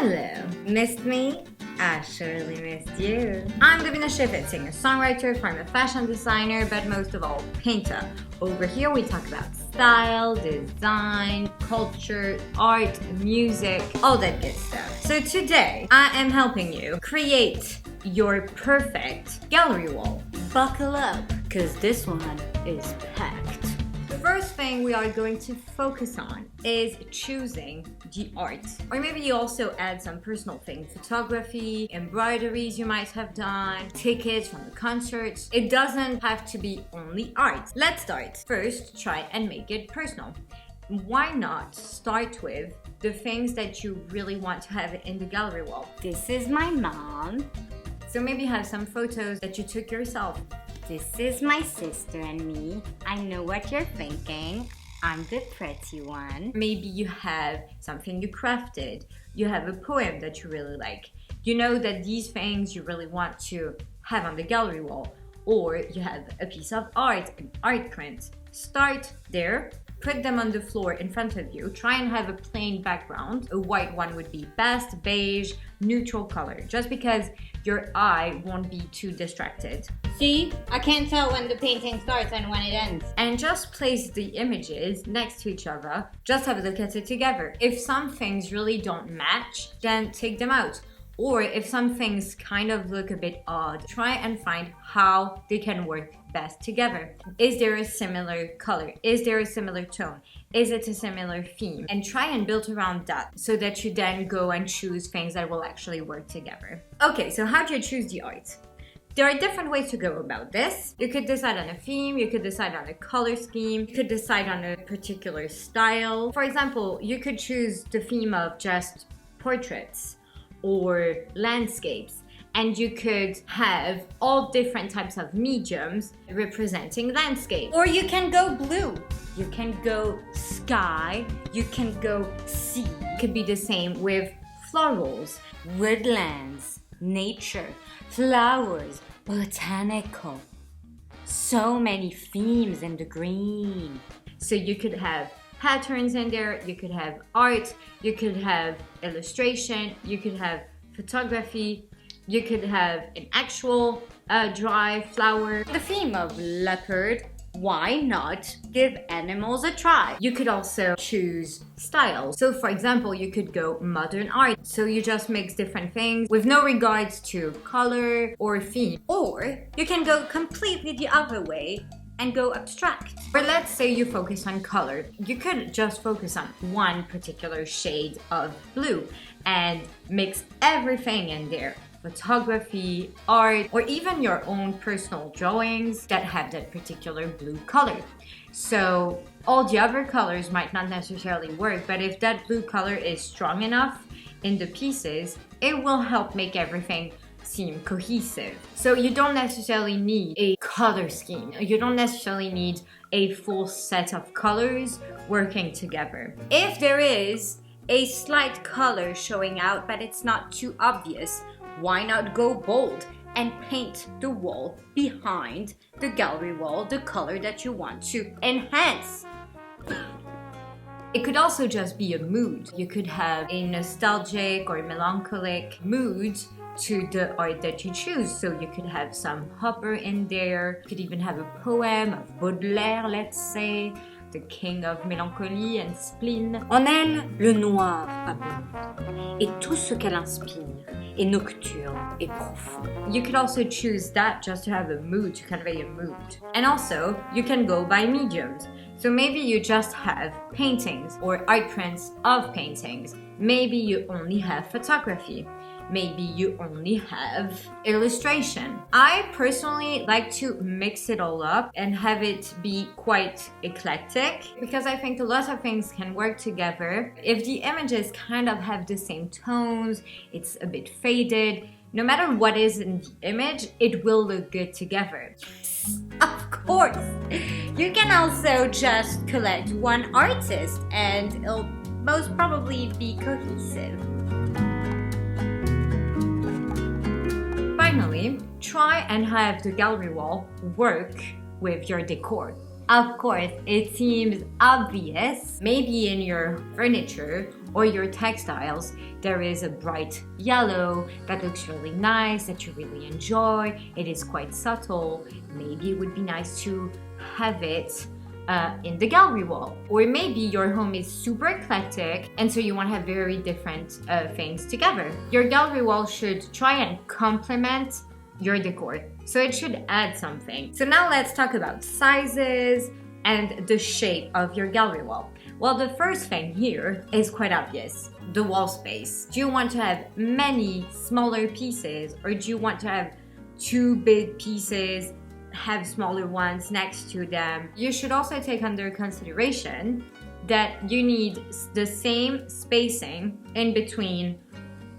Hello, missed me? I surely missed you. I'm Davina Shivit, singer-songwriter, former fashion designer, but most of all, painter. Over here we talk about style, design, culture, art, music, all that good stuff. So today, I am helping you create your perfect gallery wall. Buckle up, cause this one is packed. The first thing we are going to focus on is choosing the art. Or maybe you also add some personal things, photography, embroideries you might have done, tickets from the concerts. It doesn't have to be only art. Let's start. First, try and make it personal. Why not start with the things that you really want to have in the gallery wall? This is my mom. So maybe have some photos that you took yourself. This is my sister and me. I know what you're thinking. I'm the pretty one. Maybe you have something you crafted. You have a poem that you really like. You know that these things you really want to have on the gallery wall. Or you have a piece of art, an art print. Start there. Put them on the floor in front of you. Try and have a plain background. A white one would be best, beige, neutral color, just because your eye won't be too distracted. See? I can't tell when the painting starts and when it ends. And just place the images next to each other. Just have a look at it together. If some things really don't match, then take them out. Or if some things kind of look a bit odd, try and find how they can work best together. Is there a similar color? Is there a similar tone? Is it a similar theme? And try and build around that so that you then go and choose things that will actually work together. Okay, so how do you choose the art? There are different ways to go about this. You could decide on a theme, you could decide on a color scheme, you could decide on a particular style. For example, you could choose the theme of just portraits or landscapes, and you could have all different types of mediums representing landscape. Or you can go blue, you can go sky, you can go sea. It could be the same with florals, Woodlands, nature, flowers, botanical. So many themes in the green. So you could have patterns in there, you could have art, you could have illustration, you could have photography, you could have an actual dry flower. The theme of leopard, why not give animals a try? You could also choose styles. So for example, you could go modern art. So you just mix different things with no regards to color or theme. Or you can go completely the other way and go abstract. Or let's say you focus on color. You could just focus on one particular shade of blue and mix everything in there. Photography, art, or even your own personal drawings that have that particular blue color. So all the other colors might not necessarily work, but if that blue color is strong enough in the pieces, it will help make everything seem cohesive. So you don't necessarily need a color scheme. You don't necessarily need a full set of colors working together. If there is a slight color showing out but it's not too obvious, why not go bold and paint the wall behind the gallery wall the color that you want to enhance? It could also just be a mood. You could have a nostalgic or melancholic mood to the art that you choose. So you could have some Hopper in there. You could even have a poem of Baudelaire, let's say, the king of melancholy and spleen. On elle, le noir abonde, et tout ce qu'elle inspire est nocturne et profond. You could also choose that just to have a mood, to convey a mood. And also, you can go by mediums. So maybe you just have paintings or art prints of paintings. Maybe you only have photography. Maybe you only have illustration. I personally like to mix it all up and have it be quite eclectic because I think a lot of things can work together. If the images kind of have the same tones, it's a bit faded, no matter what is in the image, it will look good together. Of course! You can also just collect one artist and it'll most probably be cohesive. Finally, try and have the gallery wall work with your decor. Of course, it seems obvious, maybe in your furniture or your textiles, there is a bright yellow that looks really nice, that you really enjoy. It is quite subtle. Maybe it would be nice to have it in the gallery wall. Or maybe your home is super eclectic and so you want to have very different things together. Your gallery wall should try and complement your decor. So it should add something. So now let's talk about sizes and the shape of your gallery wall. Well, the first thing here is quite obvious. The wall space. Do you want to have many smaller pieces, or do you want to have two big pieces, have smaller ones next to them? You should also take under consideration that you need the same spacing in between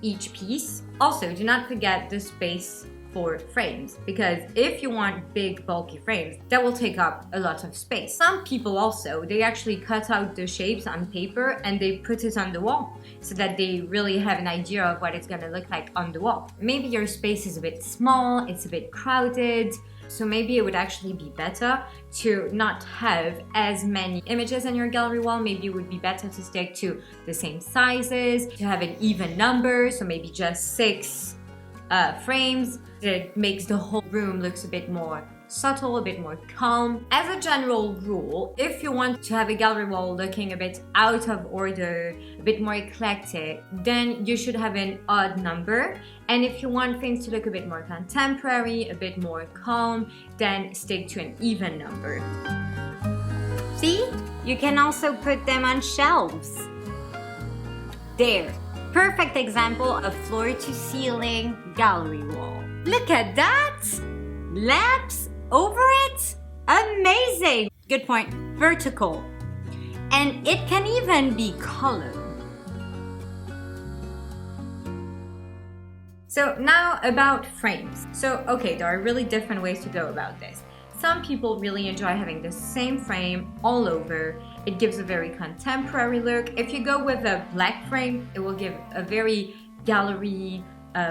each piece. Also, do not forget the space for frames, because if you want big bulky frames, that will take up a lot of space. Some people also, they actually cut out the shapes on paper and they put it on the wall so that they really have an idea of what it's gonna look like on the wall. Maybe your space is a bit small, it's a bit crowded, so maybe it would actually be better to not have as many images on your gallery wall. Maybe it would be better to stick to the same sizes, to have an even number, so maybe just 6 frames. It makes the whole room looks a bit more subtle, a bit more calm. As a general rule, if you want to have a gallery wall looking a bit out of order, a bit more eclectic, then you should have an odd number. And if you want things to look a bit more contemporary, a bit more calm, then stick to an even number. See? You can also put them on shelves. There. Perfect example of floor to ceiling gallery wall. Look at that! Lamps over it? Amazing! Good point. Vertical. And it can even be colored. So now about frames. So okay, there are really different ways to go about this. Some people really enjoy having the same frame all over. It gives a very contemporary look. If you go with a black frame, it will give a very gallery,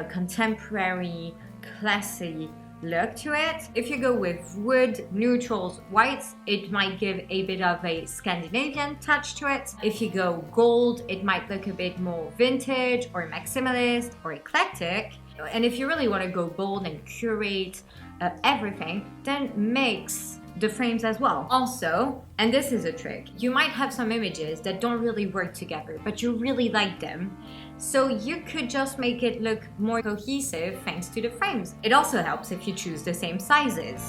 contemporary, classy look to it. If you go with wood, neutrals, whites, it might give a bit of a Scandinavian touch to it. If you go gold, it might look a bit more vintage or maximalist or eclectic. And if you really want to go bold and curate everything, then mix the frames as well. Also, and this is a trick, you might have some images that don't really work together, but you really like them. So you could just make it look more cohesive thanks to the frames. It also helps if you choose the same sizes.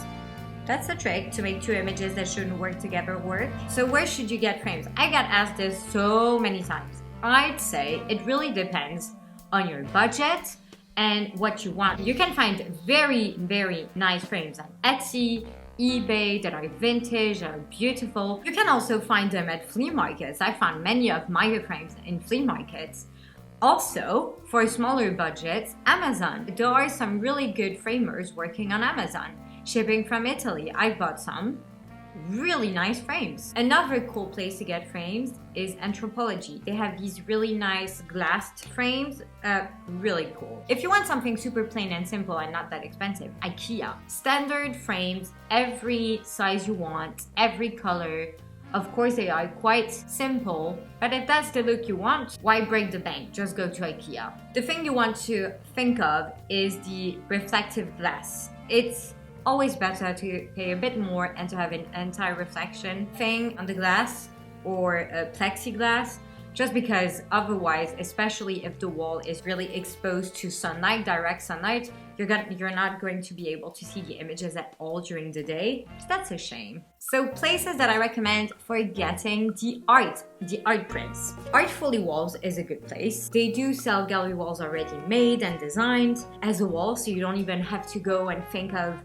That's a trick to make two images that shouldn't work together work. So where should you get frames? I got asked this so many times. I'd say it really depends on your budget and what you want. You can find very, very nice frames on Etsy, eBay that are vintage, that are beautiful. You can also find them at flea markets. I found many of my frames in flea markets. Also, for smaller budgets, Amazon. There are some really good framers working on Amazon. Shipping from Italy, I bought some really nice frames. Another cool place to get frames is Anthropologie. They have these really nice glassed frames, really cool. If you want something super plain and simple and not that expensive, IKEA. Standard frames, every size you want, every color. Of course, they are quite simple, but if that's the look you want, why break the bank? Just go to IKEA. The thing you want to think of is the reflective glass. It's always better to pay a bit more and to have an anti-reflection thing on the glass or a plexiglass, just because otherwise, especially if the wall is really exposed to sunlight, direct sunlight, you're not going to be able to see the images at all during the day. So that's a shame. So places that I recommend for getting the art prints. Artfully Walls is a good place. They do sell gallery walls already made and designed as a wall, so you don't even have to go and think of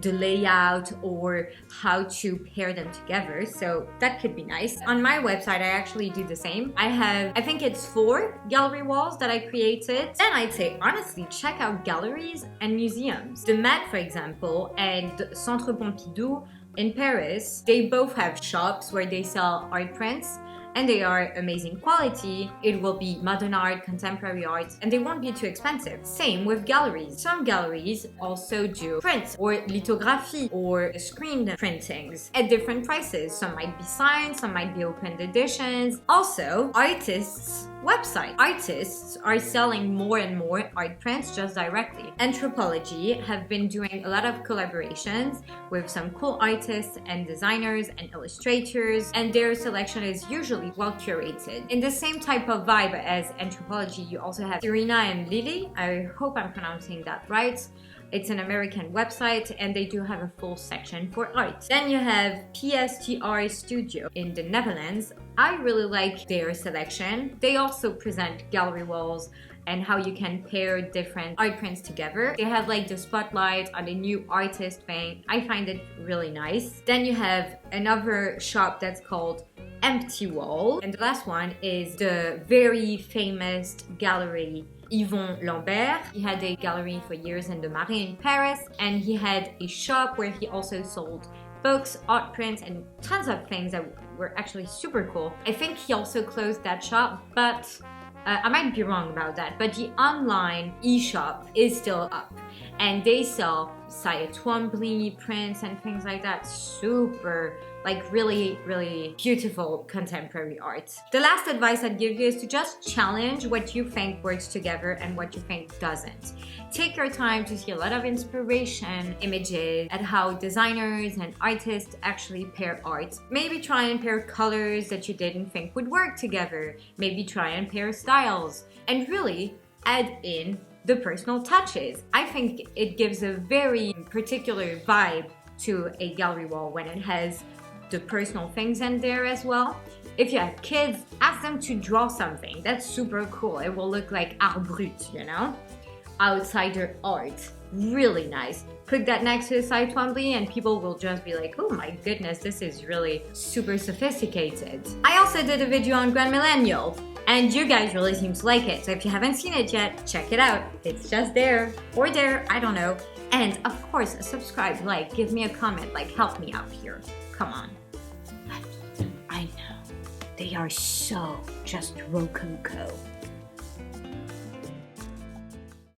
the layout or how to pair them together, so that could be nice. On my website, I actually do the same. I think it's 4 gallery walls that I created. Then I'd say, honestly, check out galleries and museums. The Met, for example, and Centre Pompidou in Paris, they both have shops where they sell art prints. and they are amazing quality, it will be modern art, contemporary art, and they won't be too expensive. Same with galleries. Some galleries also do prints or lithography or screen printings at different prices. Some might be signed, some might be opened editions. Also, artists' website. Artists are selling more and more art prints just directly. Anthropologie have been doing a lot of collaborations with some cool artists and designers and illustrators, and their selection is usually well curated. In the same type of vibe as Anthropologie, you also have Serena and Lily. I hope I'm pronouncing that right. It's an American website and they do have a full section for art. Then you have PSTR Studio in the Netherlands. I really like their selection. They also present gallery walls and how you can pair different art prints together. They have like the spotlight on the new artist thing. I find it really nice. Then you have another shop that's called Empty Wall. And the last one is the very famous gallery Yvon Lambert. He had a gallery for years in the Marais in Paris, and he had a shop where he also sold books, art prints, and tons of things that were actually super cool. I think he also closed that shop, but I might be wrong about that, but the online e-shop is still up and they sell Saya Twombly prints and things like that. Super, like really, really beautiful contemporary art. The last advice I'd give you is to just challenge what you think works together and what you think doesn't. Take your time to see a lot of inspiration, images, at how designers and artists actually pair art. Maybe try and pair colors that you didn't think would work together. Maybe try and pair styles. And really add in the personal touches. I think it gives a very particular vibe to a gallery wall when it has the personal things in there as well. If you have kids, ask them to draw something. That's super cool. It will look like art brut, you know? Outsider art. Really nice. Put that next to the Saya Twombly and people will just be like, oh my goodness, this is really super sophisticated. I also did a video on Grand Millennial and you guys really seem to like it. So if you haven't seen it yet, check it out. It's just there or there, I don't know. And of course, subscribe, like, give me a comment, like help me out here. Come on. I know. They are so just rococo.